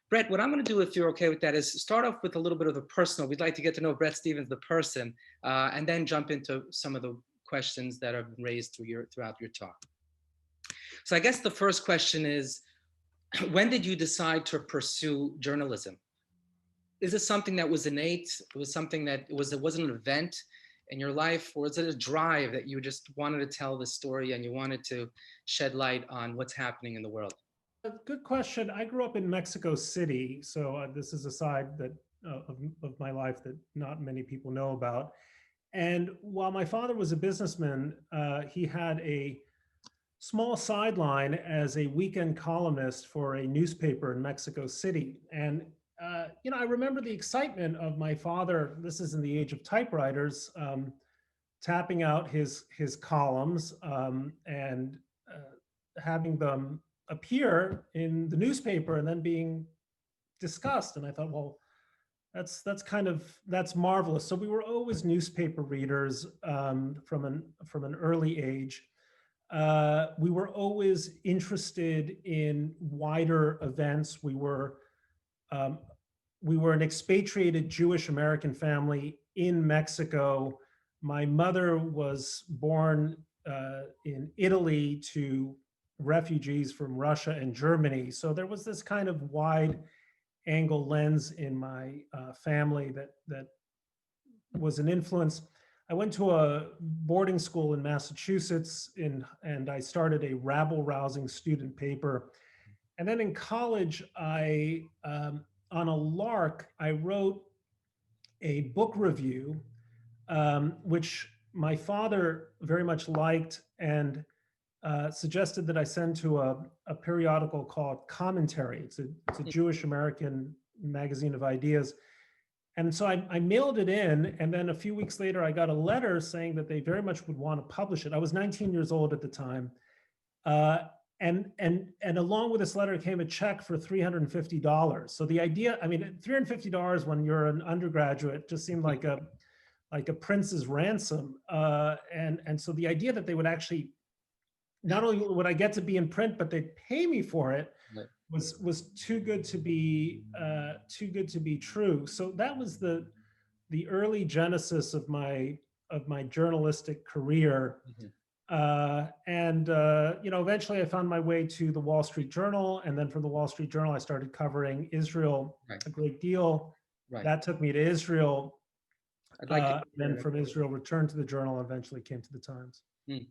Brett, what I'm going to do, if you're okay with that, is start off with a little bit of the personal. We'd like to get to know Bret Stephens, the person, and then jump into some of the questions that have been raised throughout your talk. So I guess the first question is, when did you decide to pursue journalism? Is this something that was innate? It was something that it wasn't an event in your life, or is it a drive that you just wanted to tell the story and you wanted to shed light on what's happening in the world? Good question. I grew up in Mexico City, so this is a side that of my life that not many people know about. And while my father was a businessman, he had a small sideline as a weekend columnist for a newspaper in Mexico City. And I remember the excitement of my father. This is in the age of typewriters, tapping out his columns and having them appear in the newspaper and then being discussed. And I thought, well, that's marvelous. So we were always newspaper readers from an early age. We were always interested in wider events. Um, we were an expatriated Jewish American family in Mexico. My mother was born in Italy to refugees from Russia and Germany. So there was this kind of wide angle lens in my family that was an influence. I went to a boarding school in Massachusetts and I started a rabble-rousing student paper. And then in college, on a lark, I wrote a book review, which my father very much liked and suggested that I send to a periodical called Commentary. It's a Jewish American magazine of ideas. And so I mailed it in, and then a few weeks later, I got a letter saying that they very much would want to publish it. I was 19 years old at the time, uh, and along with this letter came a check for $350. So the idea, I mean, $350 when you're an undergraduate just seemed like a prince's ransom. And so the idea that they would actually not only would I get to be in print, but they'd pay me for it Right. was too good to be true. So that was the early genesis of my journalistic career. Mhm. Eventually I found my way to the Wall Street Journal, and then from the Wall Street Journal I started covering Israel Right, a great deal. right. That took me to Israel. I'd like to. Then from Israel returned to the Journal, and eventually came to the Times. Hmm.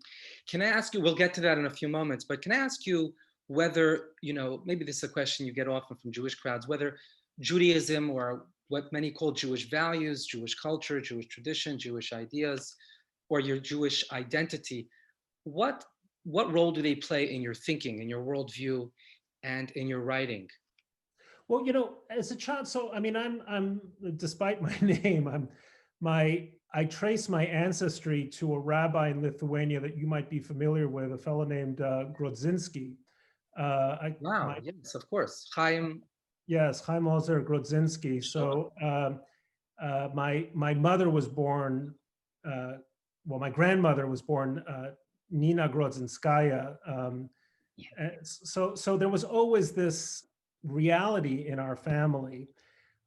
Can I ask you, we'll get to that in a few moments, but can I ask you whether, maybe this is a question you get often from Jewish crowds, whether Judaism, or what many call Jewish values, Jewish culture, Jewish tradition, Jewish ideas, or your Jewish identity, what what role do they play in your thinking, in your worldview, and in your writing? Well, as a child, so I mean, I'm despite my name, I trace my ancestry to a rabbi in Lithuania that you might be familiar with, a fellow named Grodzinski. Wow, yes, of course. Chaim. Yes, Chaim Ozer Grodzinski. Sure. So my mother was born, my grandmother was born Nina Grodzinskaya. So there was always this reality in our family.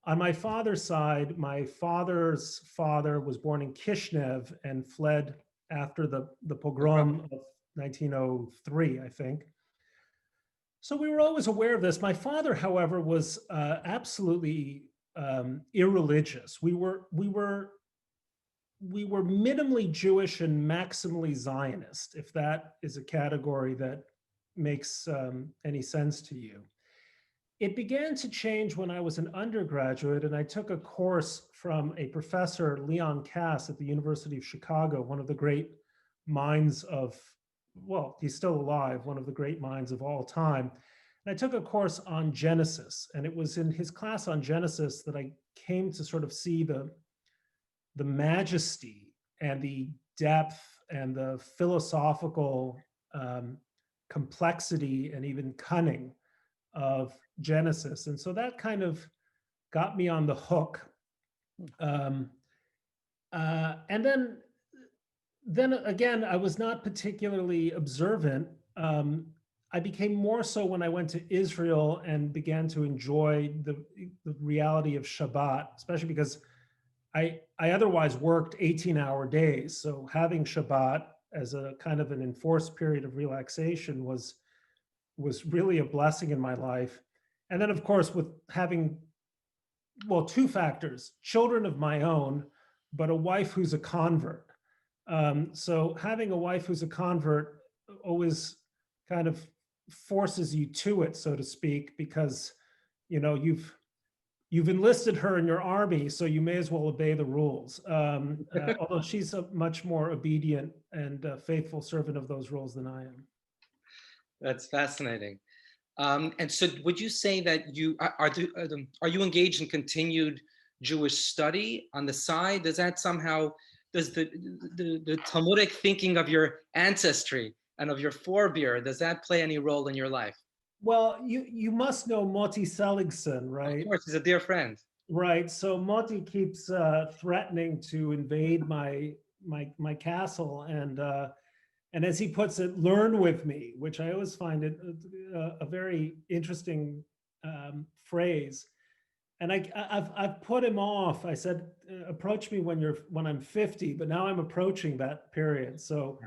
On my father's side, my father's father was born in Kishinev and fled after the pogrom of 1903, I think. So we were always aware of this. My father, however, was absolutely irreligious. We were minimally Jewish and maximally Zionist, if that is a category that makes any sense to you. It began to change when I was an undergraduate, and I took a course from a professor, Leon Kass, at the University of Chicago, one of the great minds of, well, he's still alive, one of the great minds of all time. And I took a course on Genesis, and it was in his class on Genesis that I came to sort of see the majesty and the depth and the philosophical complexity and even cunning of Genesis. And so that kind of got me on the hook. And then again, I was not particularly observant. I became more so when I went to Israel and began to enjoy the reality of Shabbat, especially because I otherwise worked 18-hour days. So having Shabbat as a kind of an enforced period of relaxation was really a blessing in my life. And then, of course, with having, well, two factors: children of my own, but a wife who's a convert. So having a wife who's a convert always kind of forces you to it, so to speak, because you've enlisted her in your army, so you may as well obey the rules. Although she's a much more obedient and faithful servant of those rules than I am. That's fascinating. And so would you say that are you engaged in continued Jewish study on the side? Does that somehow, does the Talmudic thinking of your ancestry and of your forebear, does that play any role in your life? Well, you must know Moti Seligson, Of right? course, he's a dear friend. Right. So Moti keeps threatening to invade my castle, and as he puts it, learn with me, which I always find it a very interesting phrase. And I've put him off. I said, approach me when I'm 50, but now I'm approaching that period. So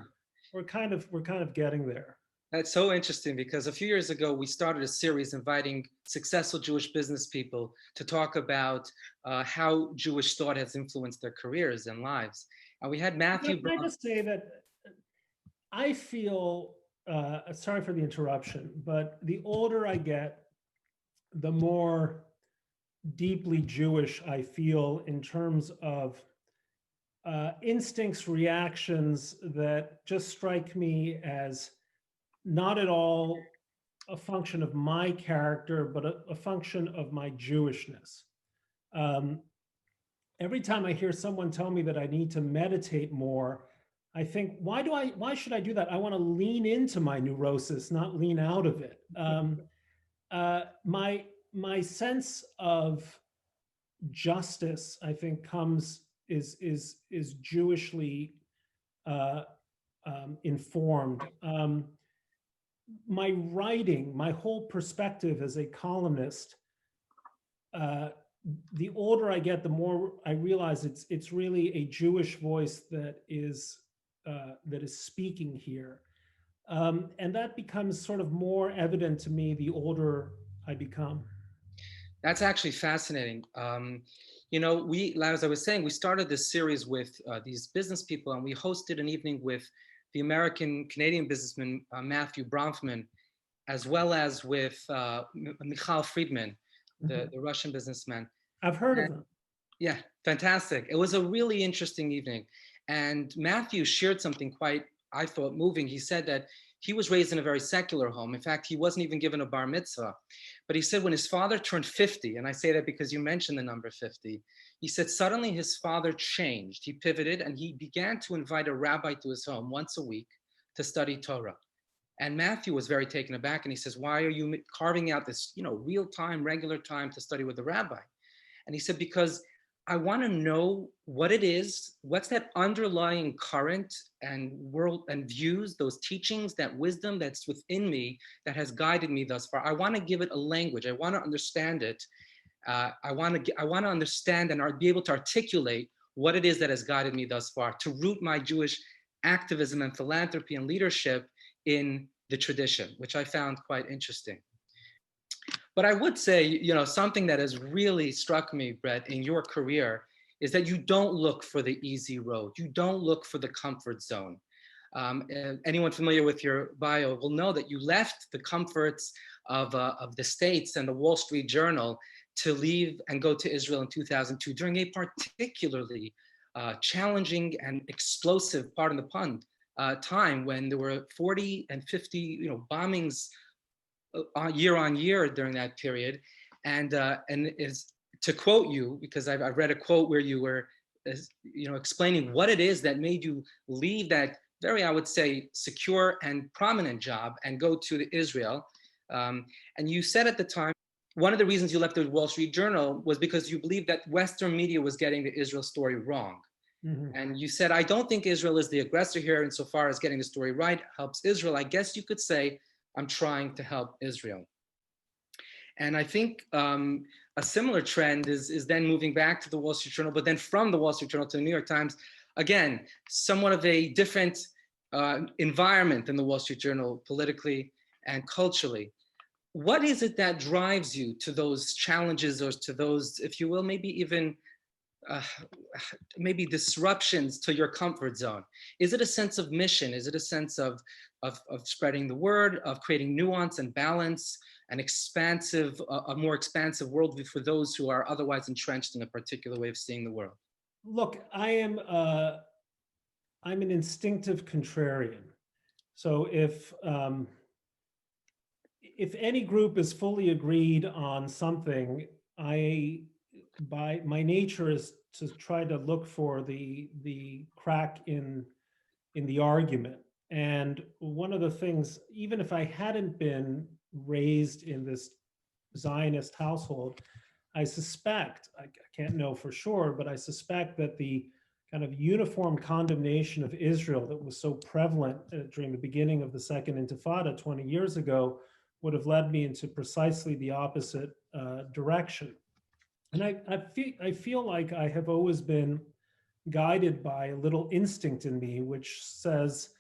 we're kind of getting there. That's so interesting because a few years ago, we started a series inviting successful Jewish business people to talk about how Jewish thought has influenced their careers and lives. And we had Matthew Can I Braun. just say that I feel, sorry for the interruption, but the older I get, the more deeply Jewish I feel in terms of instincts, reactions that just strike me as not at all a function of my character, but a function of my Jewishness. Um, every time I hear someone tell me that I need to meditate more, I think, why should I do that? I want to lean into my neurosis, not lean out of it. My sense of justice, I think, is Jewishly uh, informed. My writing, my whole perspective as a columnist, uh, the older I get, the more I realize it's really a Jewish voice that is speaking here, and that becomes sort of more evident to me the older I become. That's actually fascinating. As I was saying, we started this series with these business people, and we hosted an evening with the American Canadian businessman Matthew Bronfman, as well as with Michal Friedman, Mhm. the Russian businessman. I've heard of And them. yeah, fantastic. It was a really interesting evening. And Matthew shared something quite, I thought, moving. He said that he was raised in a very secular home. In fact, he wasn't even given a bar mitzvah. But he said when his father turned 50, and I say that because you mentioned the number 50, he said suddenly his father changed. He pivoted and he began to invite a rabbi to his home once a week to study Torah. And Matthew was very taken aback and he says, why are you carving out this, real time, regular time to study with the rabbi? And he said, because I want to know what it is, what's that underlying current and world and views, those teachings, that wisdom that's within me that has guided me thus far. I want to give it a language. I want to understand it. I want to understand and be able to articulate what it is that has guided me thus far, to root my Jewish activism and philanthropy and leadership in the tradition, which I found quite interesting. But I would say, something that has really struck me, Bret, in your career is that you don't look for the easy road. You don't look for the comfort zone. Anyone familiar with your bio will know that you left the comforts of the States and the Wall Street Journal to leave and go to Israel in 2002 during a particularly challenging and explosive, pardon the pun, time when there were 40 and 50, bombings year on year during that period. And is to quote you, because I've read a quote where you were, explaining what it is that made you leave that very, I would say, secure and prominent job and go to Israel. And you said at the time, one of the reasons you left the Wall Street Journal was because you believed that Western media was getting the Israel story wrong. Mhm. And you said, I don't think Israel is the aggressor here insofar as getting the story right helps Israel. I guess you could say I'm trying to help Israel. And I think a similar trend is then moving back to the Wall Street Journal, but then from the Wall Street Journal to the New York Times, again, somewhat of a different environment than the Wall Street Journal politically and culturally. What is it that drives you to those challenges, or to those, if you will, maybe even uh, maybe disruptions to your comfort zone? Is it a sense of mission? Is it a sense of spreading the word, of creating nuance and balance, an expansive, a more expansive worldview for those who are otherwise entrenched in a particular way of seeing the world? Look, I'm an instinctive contrarian. So if any group is fully agreed on something, by my nature is to try to look for the crack in the argument. And one of the things, even if I hadn't been raised in this Zionist household, I suspect, I can't know for sure, but I suspect that the kind of uniform condemnation of Israel that was so prevalent during the beginning of the Second Intifada 20 years ago would have led me into precisely the opposite direction. And I feel like I have always been guided by a little instinct in me, which says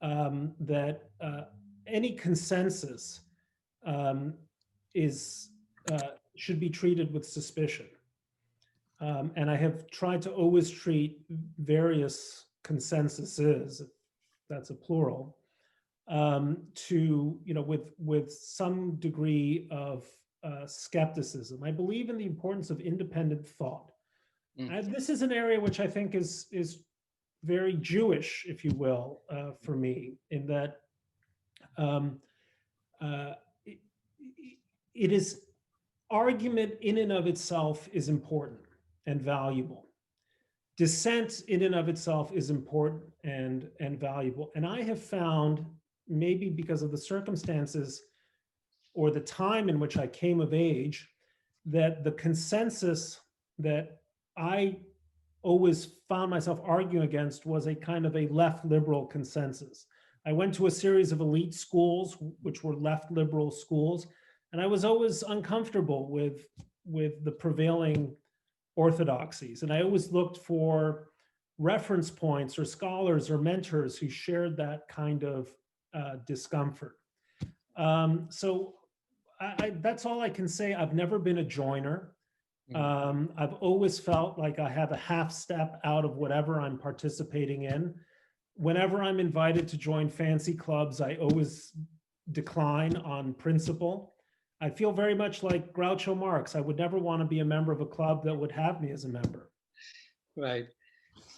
that any consensus should be treated with suspicion. And I have tried to always treat various consensuses, if that's a plural, with some degree of skepticism. I believe in the importance of independent thought. This is an area which I think is very Jewish, if you will, for me, in that it is argument in and of itself is important and valuable. Dissent in and of itself is important and valuable. And I have found, maybe because of the circumstances or the time in which I came of age, that the consensus that I always found myself arguing against was a kind of a left liberal consensus. I went to a series of elite schools, which were left liberal schools, and I was always uncomfortable with the prevailing orthodoxies. And I always looked for reference points or scholars or mentors who shared that kind of discomfort. So that's all I can say. I've never been a joiner. I've always felt like I have a half step out of whatever I'm participating in. Whenever I'm invited to join fancy clubs, I always decline on principle. I feel very much like Groucho Marx. I would never want to be a member of a club that would have me as a member. Right.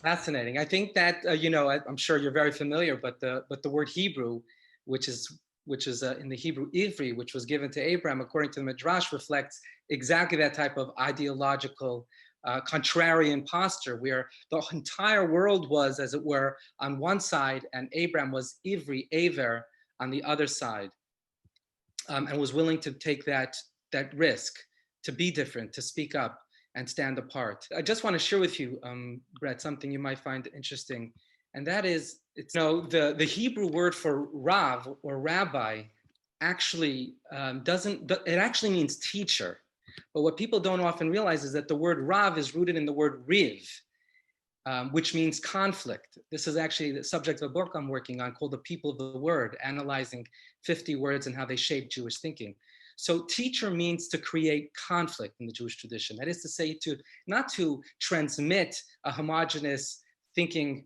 Fascinating. I think that, I'm sure you're very familiar, but the word Hebrew, which is in the Hebrew Ivri, which was given to Abraham, according to the Midrash, reflects exactly that type of ideological contrarian posture, where the entire world was, as it were, on one side, and Abraham was Ivri, Aver, on the other side, and was willing to take that risk, to be different, to speak up and stand apart. I just want to share with you, Brett, something you might find interesting, and that is, the Hebrew word for Rav or rabbi actually it actually means teacher. But what people don't often realize is that the word Rav is rooted in the word Riv, which means conflict. This is actually the subject of a book I'm working on called The People of the Word, analyzing 50 words and how they shape Jewish thinking. So teacher means to create conflict in the Jewish tradition. That is to say, not to transmit a homogeneous thinking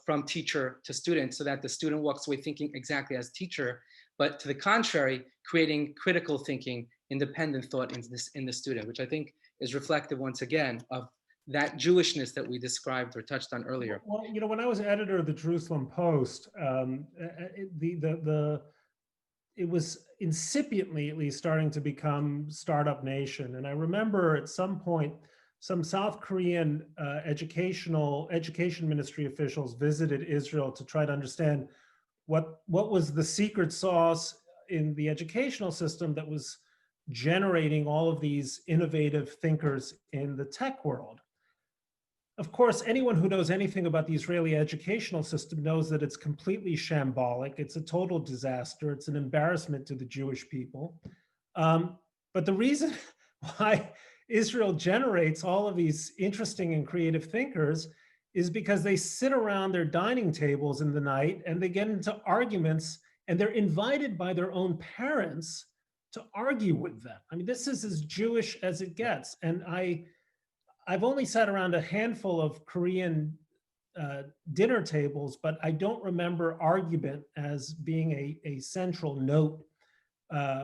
from teacher to student so that the student walks away thinking exactly as teacher, but to the contrary, creating critical thinking, independent thought in the student, which I think is reflective once again of that Jewishness that we described or touched on earlier. Well, when I was editor of the Jerusalem Post, it was incipiently, at least, starting to become Startup Nation. And I remember at some point, some South Korean education ministry officials visited Israel to try to understand what was the secret sauce in the educational system that was generating all of these innovative thinkers in the tech world. of course, anyone who knows anything about the Israeli educational system knows that it's completely shambolic. It's a total disaster. It's an embarrassment to the Jewish people. Um, but the reason why Israel generates all of these interesting and creative thinkers is because they sit around their dining tables in the night and they get into arguments, and they're invited by their own parents to argue with them. I mean, this is as Jewish as it gets. And I've only sat around a handful of Korean dinner tables, but I don't remember argument as being a central note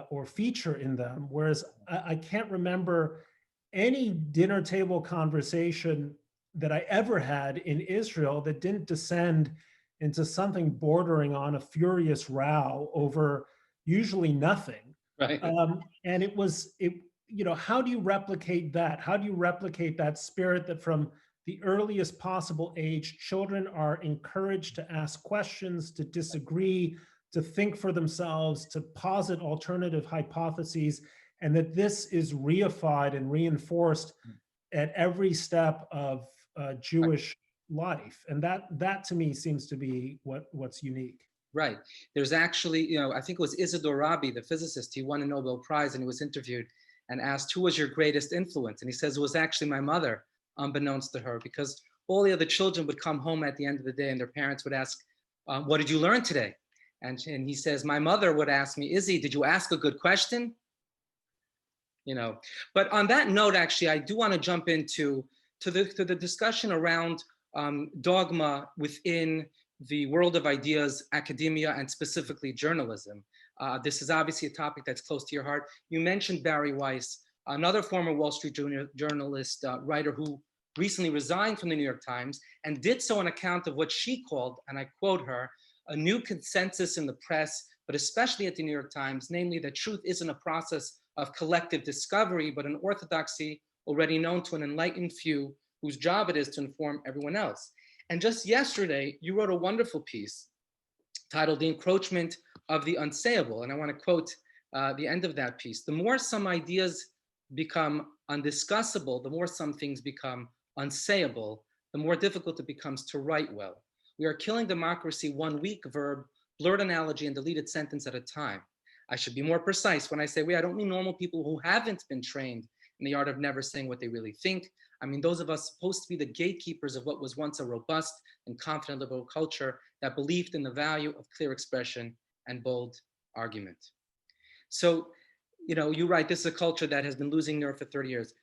or feature in them. Whereas I can't remember any dinner table conversation that I ever had in Israel that didn't descend into something bordering on a furious row over usually nothing. Right. And how do you replicate that? How do you replicate that spirit that from the earliest possible age, children are encouraged to ask questions, to disagree, to think for themselves, to posit alternative hypotheses, and that this is reified and reinforced at every step of Jewish life. And that to me seems to be what's unique. Right. There's actually, I think it was Isidore Rabi, the physicist. He won a Nobel Prize and he was interviewed and asked, who was your greatest influence? And he says it was actually my mother, unbeknownst to her, because all the other children would come home at the end of the day and their parents would ask, what did you learn today? And he says, my mother would ask me, Izzy, did you ask a good question? But on that note, actually, I do want to jump into the discussion around dogma within the world of ideas, academia, and specifically journalism. This is obviously a topic that's close to your heart. You mentioned Barry Weiss, another former Wall Street journalist, writer who recently resigned from the New York Times and did so on account of what she called, and I quote her, a new consensus in the press, but especially at the New York Times, namely that truth isn't a process of collective discovery, but an orthodoxy already known to an enlightened few whose job it is to inform everyone else. And just yesterday, you wrote a wonderful piece titled The Encroachment of the Unsayable. And I want to quote the end of that piece. The more some ideas become undiscussable, the more some things become unsayable, the more difficult it becomes to write well. We are killing democracy one weak verb, blurred analogy, and deleted sentence at a time. I should be more precise when I say we. I don't mean normal people who haven't been trained in the art of never saying what they really think. I mean those of us supposed to be the gatekeepers of what was once a robust and confident liberal culture that believed in the value of clear expression and bold argument. So, you write, this is a culture that has been losing nerve for 30 years.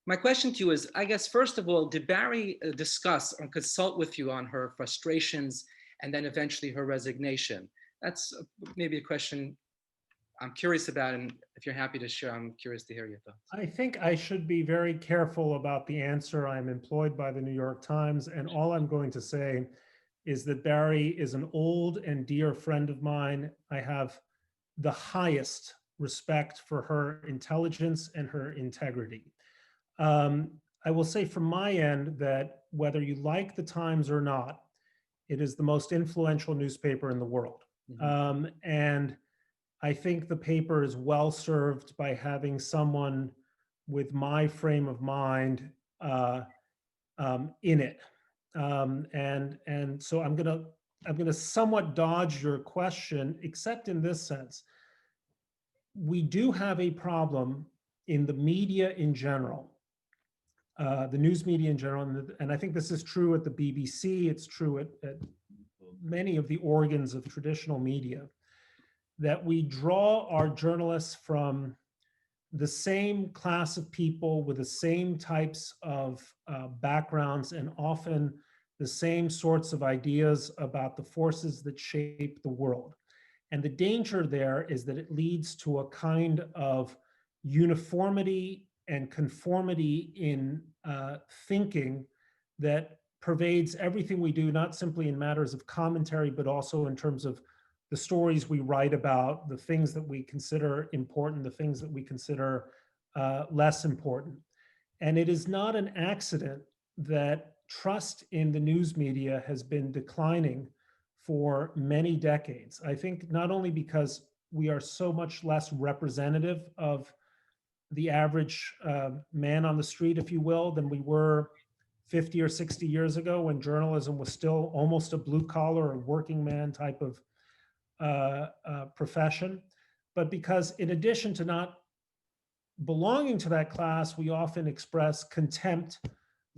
My question to you is, I guess, first of all, did Barry discuss or consult with you on her frustrations and then eventually her resignation? That's maybe a question I'm curious about, and if you're happy to share, I'm curious to hear your thoughts. I think I should be very careful about the answer. I'm employed by the New York Times, and all I'm going to say is that Barry is an old and dear friend of mine. I have the highest respect for her intelligence and her integrity. I will say from my end that whether you like the Times or not, it is the most influential newspaper in the world. Mm-hmm. And I think the paper is well served by having someone with my frame of mind in it. And so I'm gonna somewhat dodge your question, except in this sense. We do have a problem in the media in general, the news media in general, and I think this is true at the BBC, it's true at many of the organs of traditional media, that we draw our journalists from the same class of people with the same types of backgrounds and often the same sorts of ideas about the forces that shape the world. And the danger there is that it leads to a kind of uniformity and conformity in thinking that pervades everything we do, not simply in matters of commentary, but also in terms of the stories we write about, the things that we consider important, the things that we consider less important. And it is not an accident that trust in the news media has been declining for many decades. I think not only because we are so much less representative of the average man on the street, if you will, than we were 50 or 60 years ago when journalism was still almost a blue collar or working man type of profession. But because in addition to not belonging to that class, we often express contempt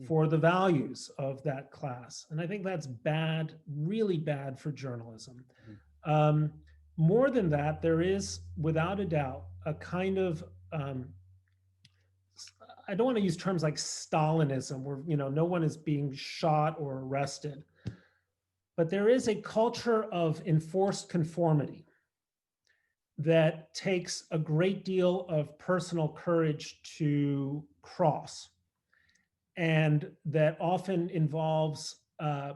for the values of that class. And I think that's bad, really bad for journalism. More than that, there is, without a doubt, a kind of, I don't want to use terms like Stalinism, where no one is being shot or arrested, but there is a culture of enforced conformity that takes a great deal of personal courage to cross, and that often involves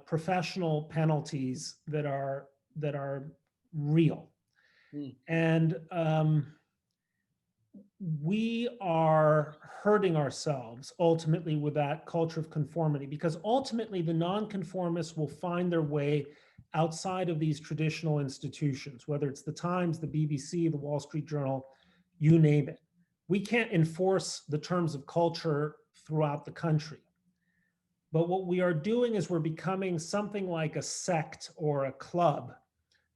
professional penalties that are real. And we are hurting ourselves ultimately with that culture of conformity, because ultimately the nonconformists will find their way outside of these traditional institutions, whether it's the Times, the BBC, the Wall Street Journal, you name it. We can't enforce the terms of culture throughout the country. But what we are doing is we're becoming something like a sect or a club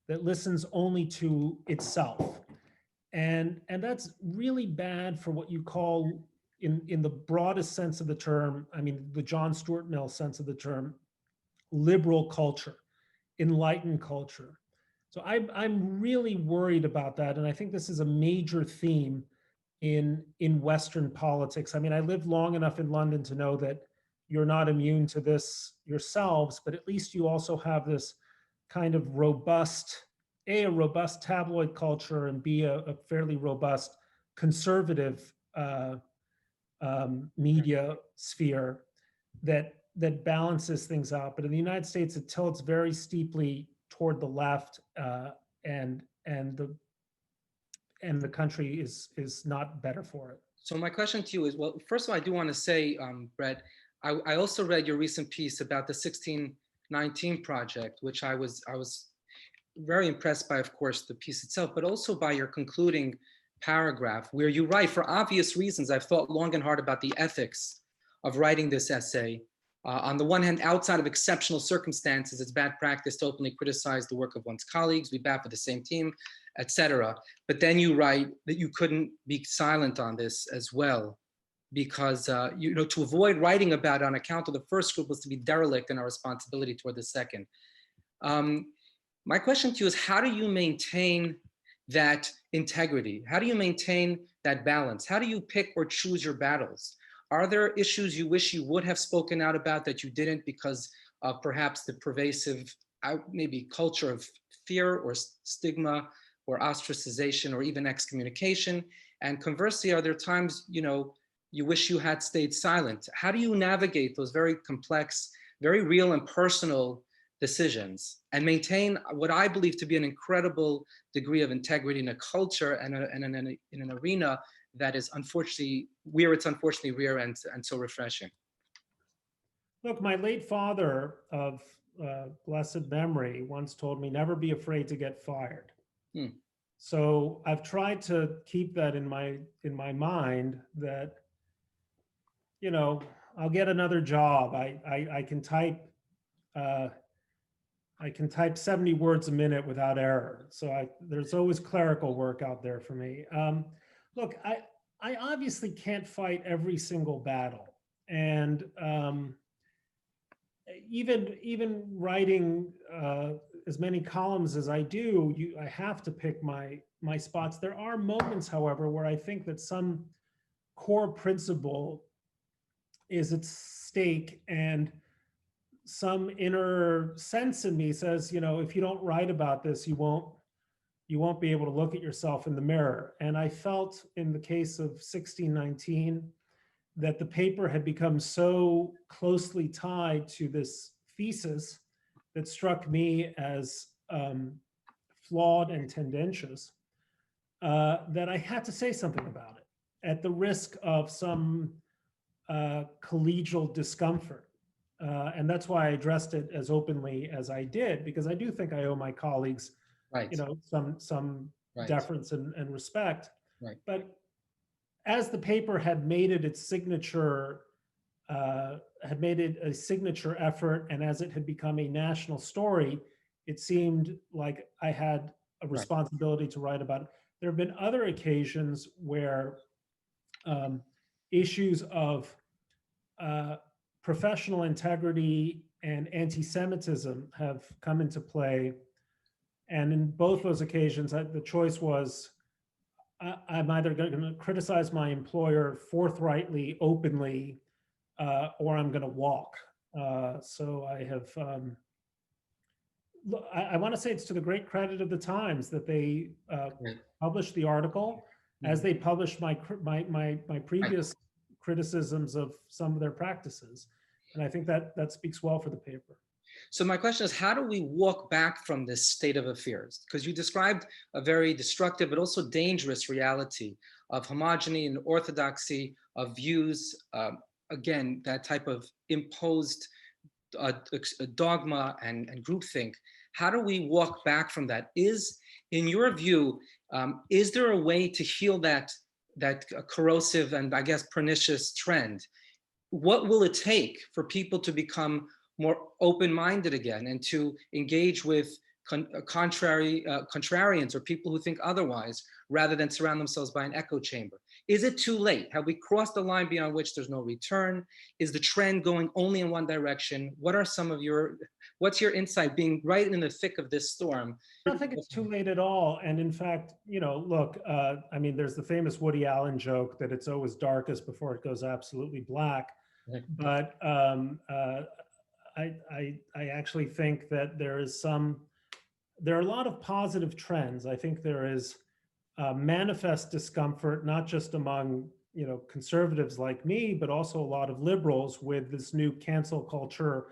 that listens only to itself. And that's really bad for what you call, in the broadest sense of the term, I mean, the John Stuart Mill sense of the term, liberal culture, enlightened culture. So I'm really worried about that. And I think this is a major theme in Western politics. I mean, I lived long enough in London to know that you're not immune to this yourselves, but at least you also have this kind of robust, a robust tabloid culture, and B, a fairly robust conservative media sphere that balances things out. But in the United States, it tilts very steeply toward the left, and the country is not better for it. So my question to you is, well, first of all, I do want to say, Bret, I also read your recent piece about the 1619 project, which I was very impressed by, of course, the piece itself, but also by your concluding paragraph, where you write, for obvious reasons, I've thought long and hard about the ethics of writing this essay. On the one hand, outside of exceptional circumstances, it's bad practice to openly criticize the work of one's colleagues, be bad for the same team, etc. But then you write that you couldn't be silent on this as well, because to avoid writing about it on account of the first group was to be derelict in our responsibility toward the second. My question to you is, how do you maintain that integrity? How do you maintain that balance? How do you pick or choose your battles? Are there issues you wish you would have spoken out about that you didn't because of perhaps the pervasive, maybe culture of fear or stigma or ostracization or even excommunication? And conversely, are there times, you wish you had stayed silent? How do you navigate those very complex, very real and personal decisions and maintain what I believe to be an incredible degree of integrity in a culture and in an arena that is unfortunately rare and so refreshing? Look, my late father of blessed memory once told me, never be afraid to get fired. So I've tried to keep that in my mind, that, I'll get another job. I can type 70 words a minute without error. So there's always clerical work out there for me. Look, I obviously can't fight every single battle. And even writing as many columns as I do, I have to pick my spots. There are moments, however, where I think that some core principle is at stake, and some inner sense in me says, if you don't write about this, you won't be able to look at yourself in the mirror. And I felt in the case of 1619 that the paper had become so closely tied to this thesis that struck me as flawed and tendentious, that I had to say something about it at the risk of some collegial discomfort. And that's why I addressed it as openly as I did, because I do think I owe my colleagues, some deference and respect. But as the paper had made it its signature had made it a signature effort, and as it had become a national story, it seemed like I had a Right. responsibility to write about it. There have been other occasions where issues of professional integrity and anti-Semitism have come into play. And in both those occasions, the choice was I'm either going to criticize my employer forthrightly, openly, or I'm going to walk. So I have, I want to say it's to the great credit of the Times that they Right. published the article as Mhm. they published my Right. previous criticisms of some of their practices. And I think that that speaks well for the paper. So my question is, how do we walk back from this state of affairs? Because you described a very destructive but also dangerous reality of homogeny and orthodoxy of views. Again, that type of imposed dogma and groupthink. How do we walk back from that? In your view, is there a way to heal that corrosive and I guess pernicious trend? What will it take for people to become more open-minded again and to engage with contrarians or people who think otherwise rather than surround themselves by an echo chamber? Is it too late? Have we crossed the line beyond which there's no return? Is the trend going only in one direction? What's your insight being right in the thick of this storm? I don't think it's too late at all. And in fact, look, I mean, there's the famous Woody Allen joke that it's always darkest before it goes absolutely black. But I actually think that there are a lot of positive trends. I think there is manifest discomfort, not just among conservatives like me, but also a lot of liberals with this new cancel culture,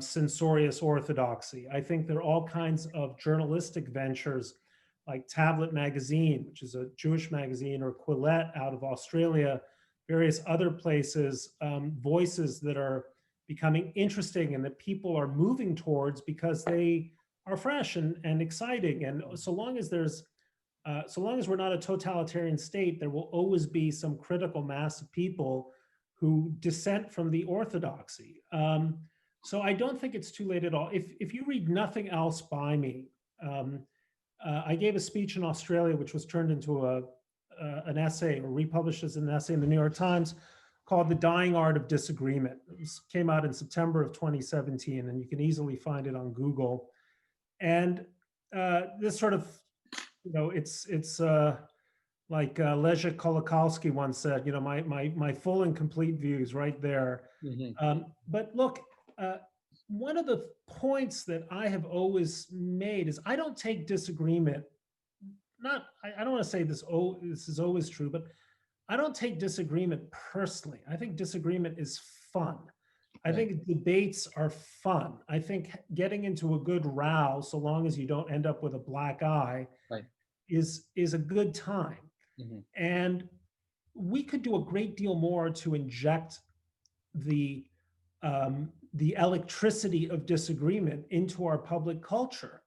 censorious orthodoxy. I think there are all kinds of journalistic ventures like Tablet Magazine, which is a Jewish magazine, or Quillette out of Australia, various other places, voices that are becoming interesting and that people are moving towards because they are fresh and exciting. And so long as we're not a totalitarian state, there will always be some critical mass of people who dissent from the orthodoxy. So I don't think it's too late at all. If you read nothing else by me, I gave a speech in Australia, which was turned into an essay or republished as an essay in the New York Times called The Dying Art of Disagreement. It came out in September of 2017, and you can easily find it on Google. And this sort of, it's like Leszek Kolakowski once said, my full and complete views right there. But look, one of the points that I have always made is I don't take disagreement. I don't want to say this is always true, but I don't take disagreement personally. I think disagreement is fun. I think debates are fun. I think getting into a good row, so long as you don't end up with a black eye, is a good time. And we could do a great deal more to inject the electricity of disagreement into our public culture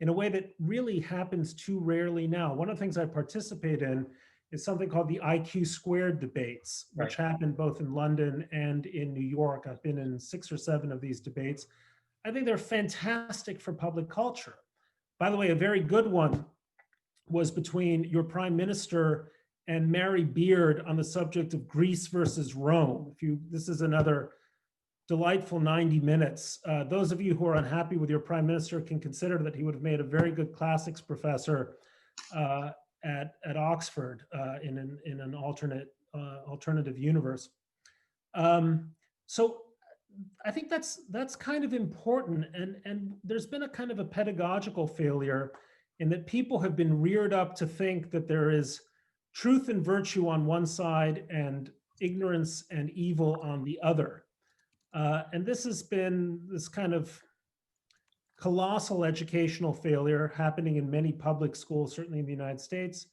in a way that really happens too rarely now. One of the things I participate in is something called the IQ squared debates, which happen both in London and in New York. I've been in 6 or 7 of these debates. I think they're fantastic for public culture. By the way, a very good one was between your prime minister and Mary Beard on the subject of Greece versus Rome. This is another delightful 90 minutes. Those of you who are unhappy with your prime minister can consider that he would have made a very good classics professor at Oxford in an alternative universe. So I think that's kind of important, and there's been a kind of a pedagogical failure in that people have been reared up to think that there is truth and virtue on one side and ignorance and evil on the other. And this has been this kind of colossal educational failure happening in many public schools, certainly in the United States.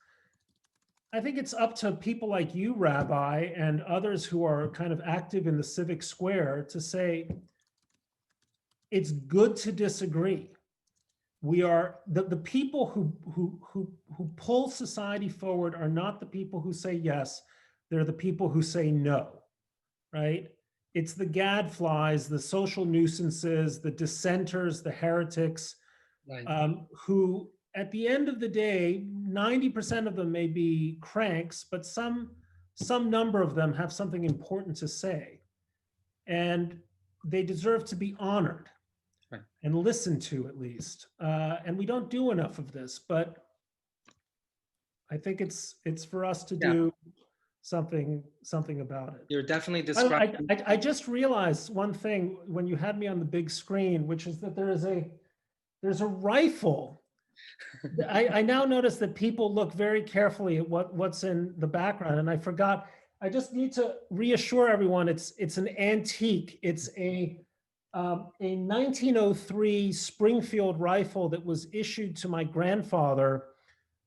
I think it's up to people like you, Rabbi, and others who are kind of active in the civic square to say, it's good to disagree. We are the people who pull society forward are not the people who say yes, they're the people who say no, right? it's the gadflies, the social nuisances, the dissenters, the heretics, Right. who at the end of the day, 90% of them may be cranks, but some number of them have something important to say. And they deserve to be honored Right. and listened to at least. And we don't do enough of this, but I think it's for us to Yeah. do something about it. You're definitely By the way, describing. I just realized one thing when you had me on the big screen, which is that there's a rifle. I now notice that people look very carefully at what's in the background, and I forgot. I just need to reassure everyone it's an antique. It's a 1903 Springfield rifle that was issued to my grandfather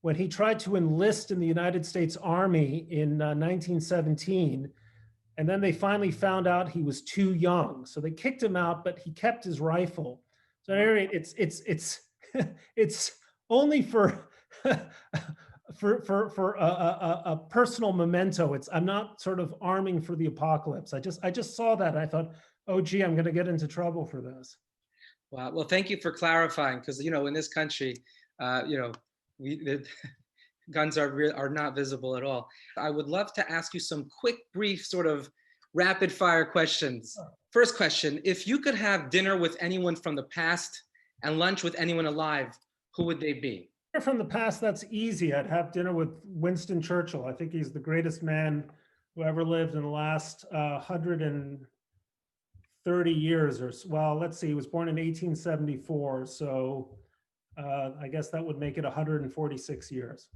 when he tried to enlist in the United States Army in 1917. And then they finally found out he was too young. So they kicked him out, but he kept his rifle. So at any rate, it's it's only for for a personal memento. I'm not sort of arming for the apocalypse. I just saw that and I thought, oh gee, I'm going to get into trouble for this. Wow. Well, thank you for clarifying, because in this country, the guns are not visible at all. I would love to ask you some quick, brief, sort of rapid fire questions. First question: if you could have dinner with anyone from the past and lunch with anyone alive, who would they be? From the past, that's easy. I'd have dinner with Winston Churchill. I think he's the greatest man who ever lived in the last 130 years or so. Well, let's see, he was born in 1874. So I guess that would make it 146 years.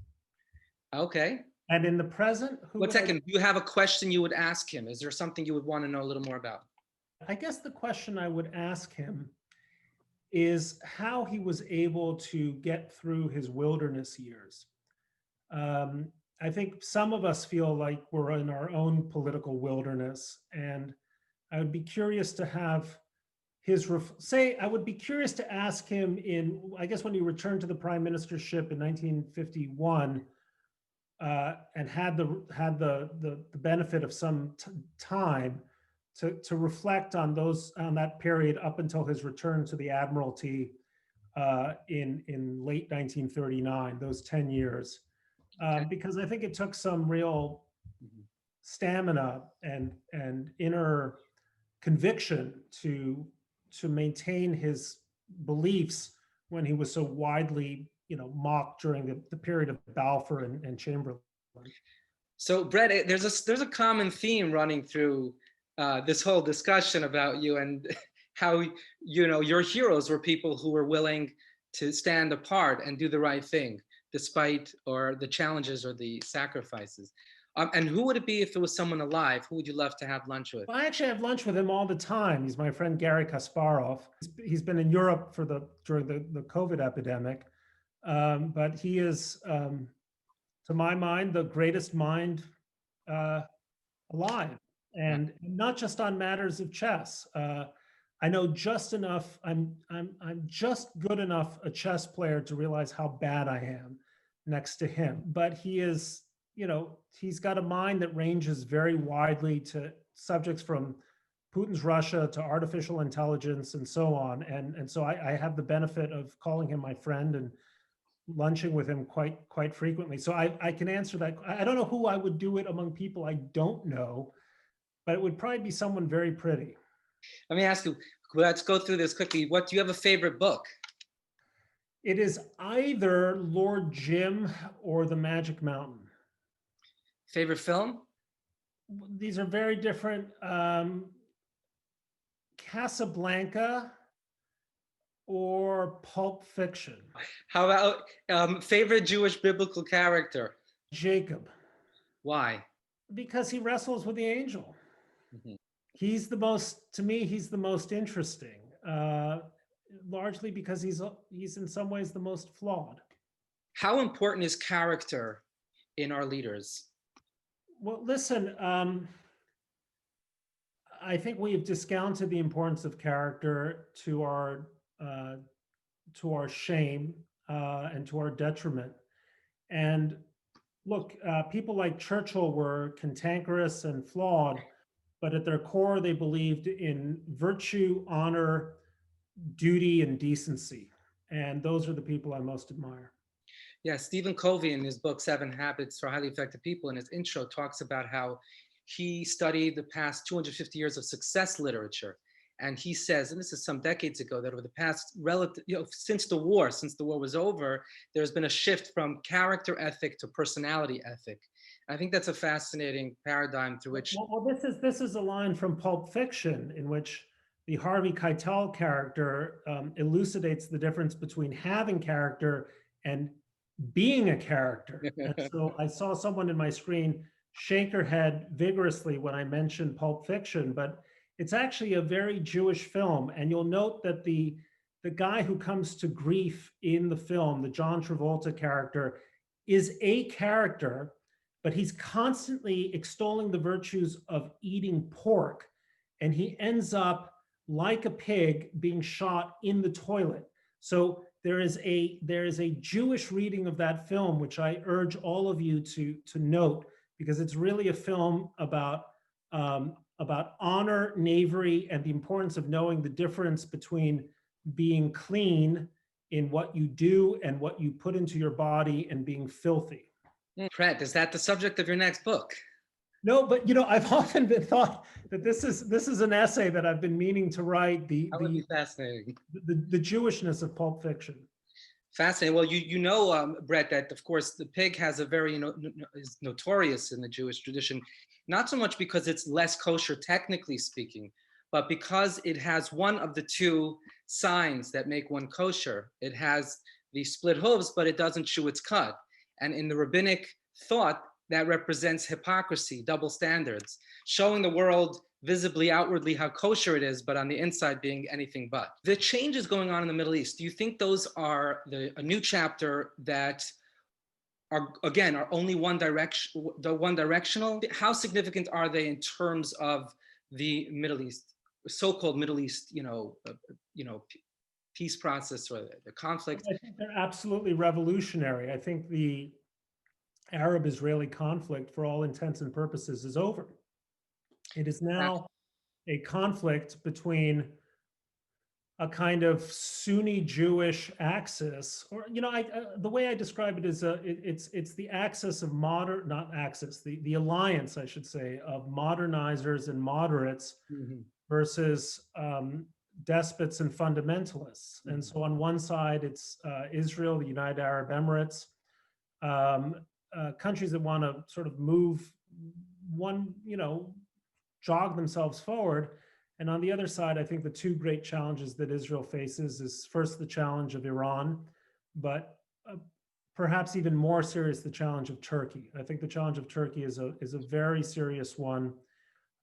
Okay. And in the present, One second. Do you have a question you would ask him? Is there something you would want to know a little more about? I guess the question I would ask him is how he was able to get through his wilderness years. I think some of us feel like we're in our own political wilderness, and I would be curious to have I would be curious to ask him I guess when he returned to the prime ministership in 1951, and had the benefit of some time to reflect on that period up until his return to the Admiralty in late 1939, those 10 years, Okay. because I think it took some real stamina and inner conviction to maintain his beliefs when he was so widely mocked during the period of Balfour and Chamberlain. So, Brett, there's a common theme running through this whole discussion about you, and how your heroes were people who were willing to stand apart and do the right thing despite or the challenges or the sacrifices. And who would it be if it was someone alive? Who would you love to have lunch with? Well, I actually have lunch with him all the time. He's my friend Gary Kasparov. He's been in Europe during the COVID epidemic, but he is, to my mind, the greatest mind alive, and not just on matters of chess. I know just enough. I'm just good enough a chess player to realize how bad I am next to him. But he is, he's got a mind that ranges very widely to subjects from Putin's Russia to artificial intelligence and so on. And so I have the benefit of calling him my friend and lunching with him quite frequently. So I can answer that. I don't know who I would do it among people I don't know, but it would probably be someone very pretty. Let me ask you, let's go through this quickly. Do you have a favorite book? It is either Lord Jim or The Magic Mountain. Favorite film? These are very different. Casablanca or Pulp Fiction. How about favorite Jewish biblical character? Jacob. Why? Because he wrestles with the angel. Mm-hmm. To me, he's the most interesting, largely because he's in some ways the most flawed. How important is character in our leaders? Well, listen, I think we have discounted the importance of character to our shame and to our detriment. And look, people like Churchill were cantankerous and flawed, but at their core, they believed in virtue, honor, duty, and decency. And those are the people I most admire. Yeah, Stephen Covey in his book, Seven Habits for Highly Effective People, in his intro talks about how he studied the past 250 years of success literature. And he says, and this is some decades ago, that over the past relative, since the war was over, there's been a shift from character ethic to personality ethic. I think that's a fascinating paradigm through which. Well, this is a line from Pulp Fiction in which the Harvey Keitel character elucidates the difference between having character and being a character. And so I saw someone in my screen shake her head vigorously when I mentioned Pulp Fiction, but it's actually a very Jewish film. And you'll note that the guy who comes to grief in the film, the John Travolta character, is a character, but he's constantly extolling the virtues of eating pork. And he ends up like a pig being shot in the toilet. So there is a Jewish reading of that film, which I urge all of you to note, because it's really a film about honor, knavery, and the importance of knowing the difference between being clean in what you do and what you put into your body and being filthy. Brett, is that the subject of your next book? No, but I've often been thought that this is an essay that I've been meaning to write. That would be fascinating. The Jewishness of Pulp Fiction. Fascinating. Well, Brett, that of course the pig has a very is notorious in the Jewish tradition, not so much because it's less kosher technically speaking, but because it has one of the two signs that make one kosher. It has the split hooves, but it doesn't chew its cud. And in the rabbinic thought, that represents hypocrisy, double standards, showing the world visibly, outwardly how kosher it is, but on the inside being anything but. The changes going on in the Middle East, do you think those are a new chapter that are only one directional? How significant are they in terms of the Middle East, so-called Middle East, peace process or the conflict? I think they're absolutely revolutionary. I think the Arab-Israeli conflict, for all intents and purposes, is over. It is now a conflict between a kind of Sunni Jewish axis, or the way I describe it is it's the axis of the alliance, I should say, of modernizers and moderates versus despots and fundamentalists. And so on one side, it's Israel, the United Arab Emirates, countries that want to sort of move jog themselves forward. And on the other side, I think the two great challenges that Israel faces is first the challenge of Iran, but perhaps even more serious, the challenge of Turkey. I think the challenge of Turkey is a very serious one.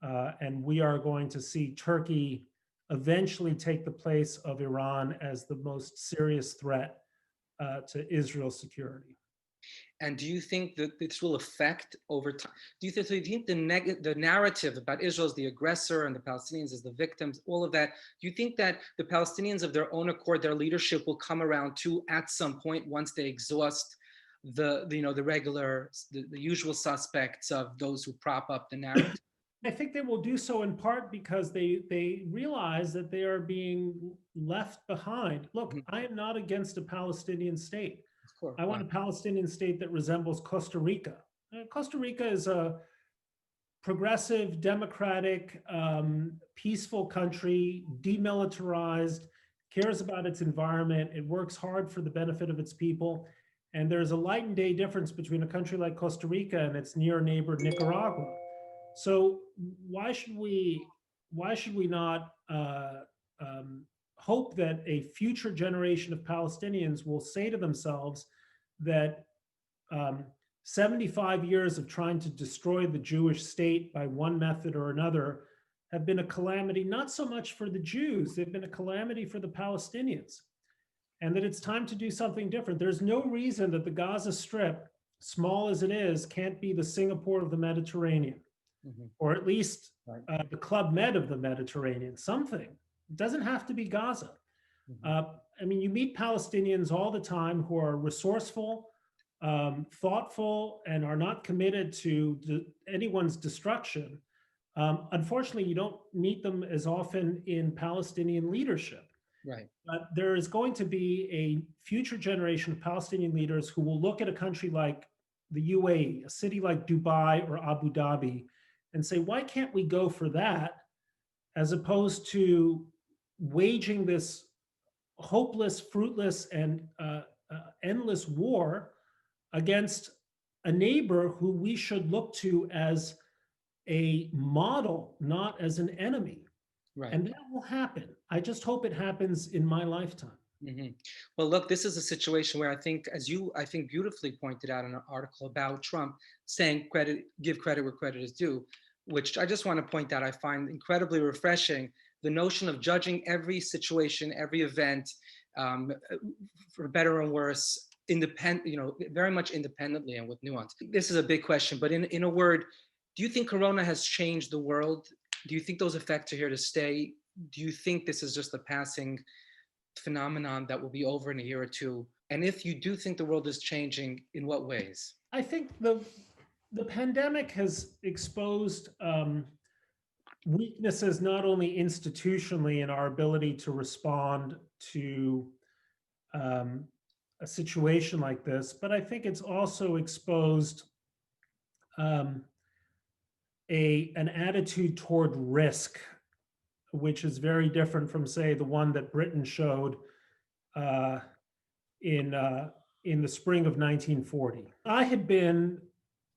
And we are going to see Turkey eventually take the place of Iran as the most serious threat to Israel's security. And do you think that this will affect over time? Do you think the narrative about Israel as the aggressor and the Palestinians as the victims, all of that, do you think that the Palestinians of their own accord, their leadership will come around to at some point once they exhaust the usual suspects of those who prop up the narrative? I think they will do so in part because they realize that they are being left behind. Look, I am not against a Palestinian state. I want a Palestinian state that resembles Costa Rica. Costa Rica is a progressive, democratic, peaceful country, demilitarized, cares about its environment. It works hard for the benefit of its people. And there's a light and day difference between a country like Costa Rica and its near neighbor, Nicaragua. So why should we not hope that a future generation of Palestinians will say to themselves that 75 years of trying to destroy the Jewish state by one method or another have been a calamity, not so much for the Jews, they've been a calamity for the Palestinians, and that it's time to do something different. There's no reason that the Gaza Strip, small as it is, can't be the Singapore of the Mediterranean, or at least the Club Med of the Mediterranean, something. It doesn't have to be Gaza. I mean, you meet Palestinians all the time who are resourceful, thoughtful, and are not committed to anyone's destruction. Unfortunately, you don't meet them as often in Palestinian leadership. Right. But there is going to be a future generation of Palestinian leaders who will look at a country like the UAE, a city like Dubai or Abu Dhabi, and say, why can't we go for that as opposed to waging this hopeless, fruitless, and endless war against a neighbor who we should look to as a model, not as an enemy. Right. And that will happen. I just hope it happens in my lifetime. Hmm. Well, look, this is a situation where I think, as you, I think, beautifully pointed out in an article about Trump saying credit, give credit where credit is due, which I just want to point out, I find incredibly refreshing. The notion of judging every situation, every event, um, for better and worse, independent, very much independently and with nuance. This is a big question, but in a word, do you think Corona has changed the world? Do you think those effects are here to stay? Do you think this is just a passing phenomenon that will be over in a year or two? And if you do think the world is changing, in what ways? I think the pandemic has exposed weaknesses not only institutionally in our ability to respond to um, a situation like this, but I think it's also exposed um, an attitude toward risk, which is very different from, say, the one that Britain showed uh, in in the spring of 1940. I had been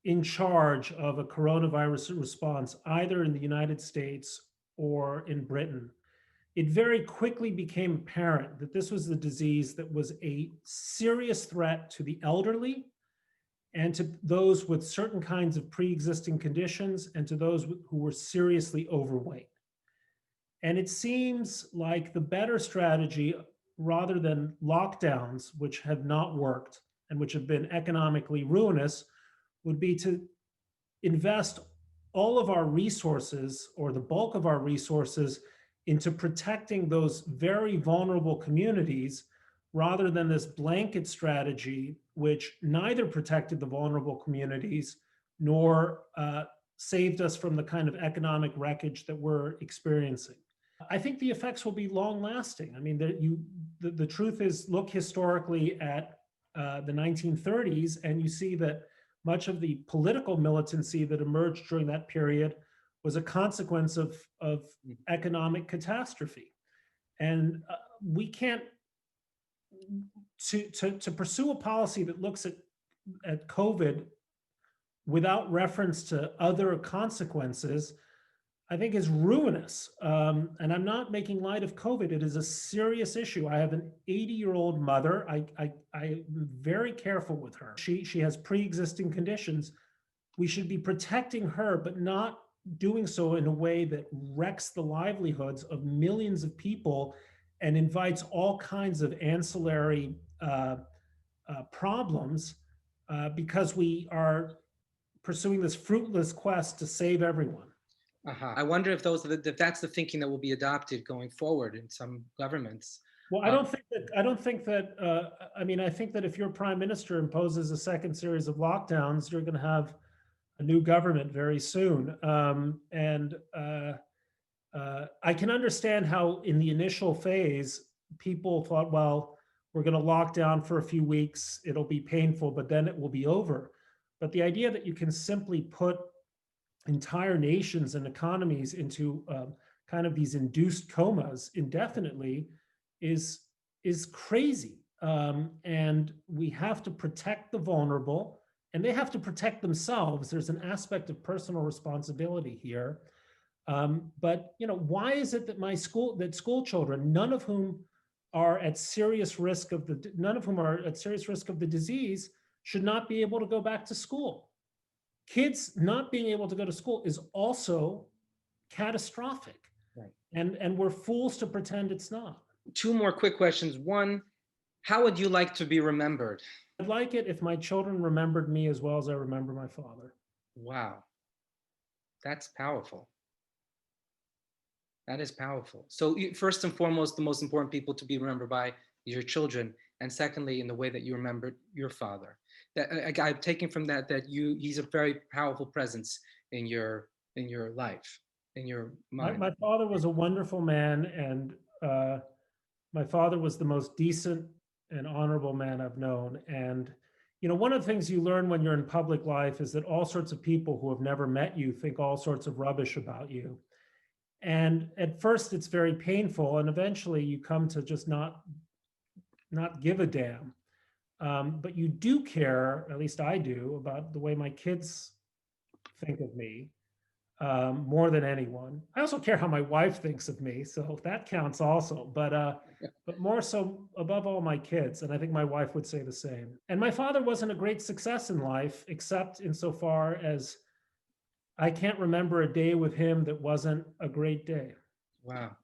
in charge of a coronavirus response either in the United States or in Britain. It very quickly became apparent that this was the disease that was a serious threat to the elderly and to those with certain kinds of pre-existing conditions and to those who were seriously overweight. And it seems like the better strategy, rather than lockdowns, which have not worked and which have been economically ruinous, would be to invest all of our resources or the bulk of our resources into protecting those very vulnerable communities rather than this blanket strategy, which neither protected the vulnerable communities nor saved us from the kind of economic wreckage that we're experiencing. I think the effects will be long lasting. I mean, the truth is, look historically at the 1930s, and you see that much of the political militancy that emerged during that period was a consequence of economic catastrophe. And we can't, to pursue a policy that looks at COVID without reference to other consequences, I think is ruinous. And I'm not making light of COVID. It is a serious issue. I have an 80-year-old mother. I'm very careful with her. She has pre-existing conditions. We should be protecting her, but not doing so in a way that wrecks the livelihoods of millions of people and invites all kinds of ancillary problems because we are pursuing this fruitless quest to save everyone. I wonder if if that's the thinking that will be adopted going forward in some governments. Well, I don't think that. I don't think that. I mean, I think that if your prime minister imposes a second series of lockdowns, you're going to have a new government very soon. And I can understand how, in the initial phase, people thought, well, we're going to lock down for a few weeks. It'll be painful, but then it will be over. But the idea that you can simply put entire nations and economies into kind of these induced comas indefinitely is crazy. And we have to protect the vulnerable, and they have to protect themselves. There's an aspect of personal responsibility here. But why is it that school children, none of whom are at serious risk of the disease, should not be able to go back to school? Kids not being able to go to school is also catastrophic. Right. And we're fools to pretend it's not. Two more quick questions. One, how would you like to be remembered? I'd like it if my children remembered me as well as I remember my father. Wow, that's powerful. That is powerful. So first and foremost, the most important people to be remembered by is your children, and secondly, in the way that you remembered your father. That I'm taking from that he's a very powerful presence in your life. in your My, mind? my father was a wonderful man, and my father was the most decent and honorable man I've known. And, you know, one of the things you learn when you're in public life is that all sorts of people who have never met you think all sorts of rubbish about you. And at first it's very painful, and eventually you come to just not give a damn. But you do care, at least I do, about the way my kids think of me, more than anyone. I also care how my wife thinks of me, so that counts also. But more so, above all, my kids, and I think my wife would say the same. And my father wasn't a great success in life, except insofar as I can't remember a day with him that wasn't a great day. Wow.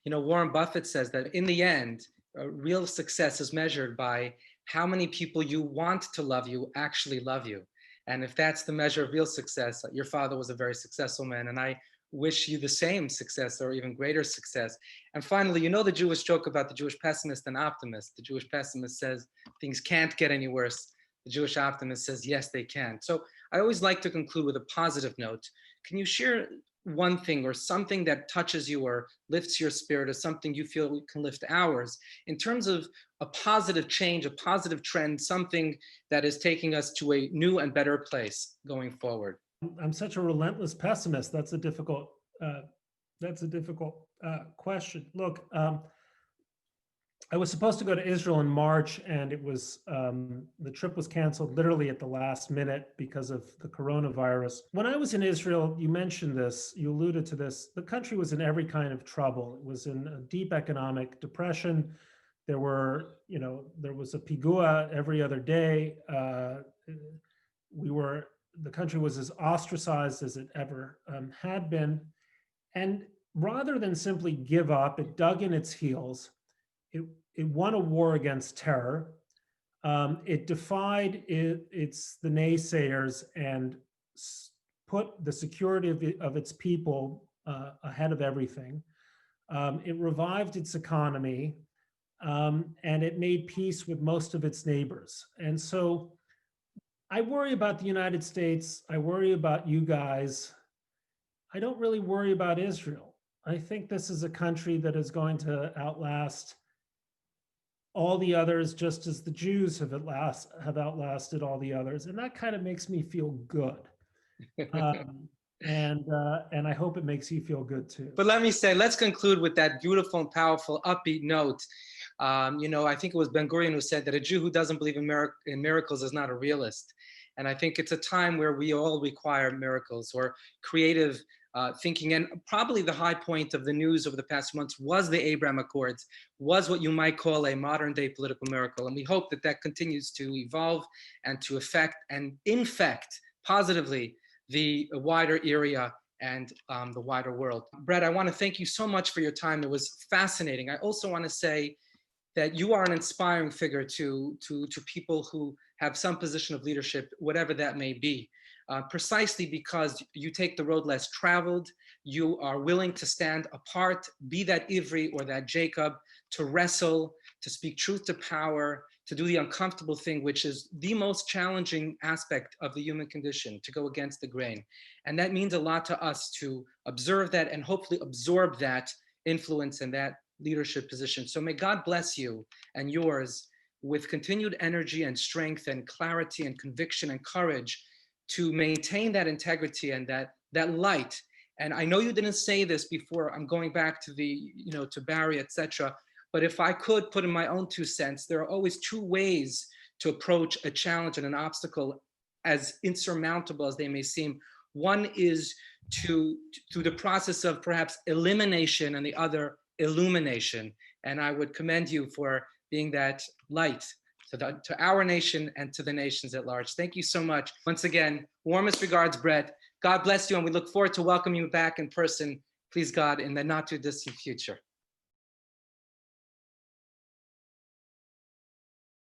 You know, Warren Buffett says that in the end, real success is measured by how many people you want to love you actually love you. And if that's the measure of real success, your father was a very successful man, and I wish you the same success or even greater success. And finally, you know the Jewish joke about the Jewish pessimist and optimist. The Jewish pessimist says things can't get any worse. The Jewish optimist says, yes, they can. So I always like to conclude with a positive note. Can you share one thing or something that touches you or lifts your spirit or something you feel can lift ours in terms of a positive change, a positive trend, something that is taking us to a new and better place going forward? I'm such a relentless pessimist. That's a difficult question. Look, I was supposed to go to Israel in March, and the trip was canceled literally at the last minute because of the coronavirus. When I was in Israel, you mentioned this, you alluded to this, the country was in every kind of trouble. It was in a deep economic depression. There was a pigua every other day. The country was as ostracized as it ever had been. And rather than simply give up, it dug in its heels. It won a war against terror. It defied the naysayers and put the security of its people ahead of everything. It revived its economy, and it made peace with most of its neighbors. And so I worry about the United States. I worry about you guys. I don't really worry about Israel. I think this is a country that is going to outlast all the others, just as the Jews have outlasted all the others, and that kind of makes me feel good. And I hope it makes you feel good too. But let me say, let's conclude with that beautiful and powerful, upbeat note. I think it was Ben Gurion who said that a Jew who doesn't believe in miracles is not a realist. And I think it's a time where we all require miracles or creative thinking. And probably the high point of the news over the past months was the Abraham Accords, was what you might call a modern day political miracle. And we hope that that continues to evolve and to affect and infect positively the wider area and the wider world. Bret, I want to thank you so much for your time. It was fascinating. I also want to say that you are an inspiring figure to people who have some position of leadership, whatever that may be. Precisely because you take the road less traveled, you are willing to stand apart, be that Ivri or that Jacob, to wrestle, to speak truth to power, to do the uncomfortable thing, which is the most challenging aspect of the human condition, to go against the grain. And that means a lot to us to observe that and hopefully absorb that influence and that leadership position. So may God bless you and yours with continued energy and strength and clarity and conviction and courage to maintain that integrity and that light. And I know you didn't say this before. I'm going back to to Barry, etc. But if I could put in my own 2 cents, there are always 2 ways to approach a challenge and an obstacle, as insurmountable as they may seem. One is through the process of perhaps elimination, and the other illumination. And I would commend you for being that light to our nation and to the nations at large. Thank you so much. Once again, warmest regards, Bret. God bless you, and we look forward to welcoming you back in person, please God, in the not too distant future.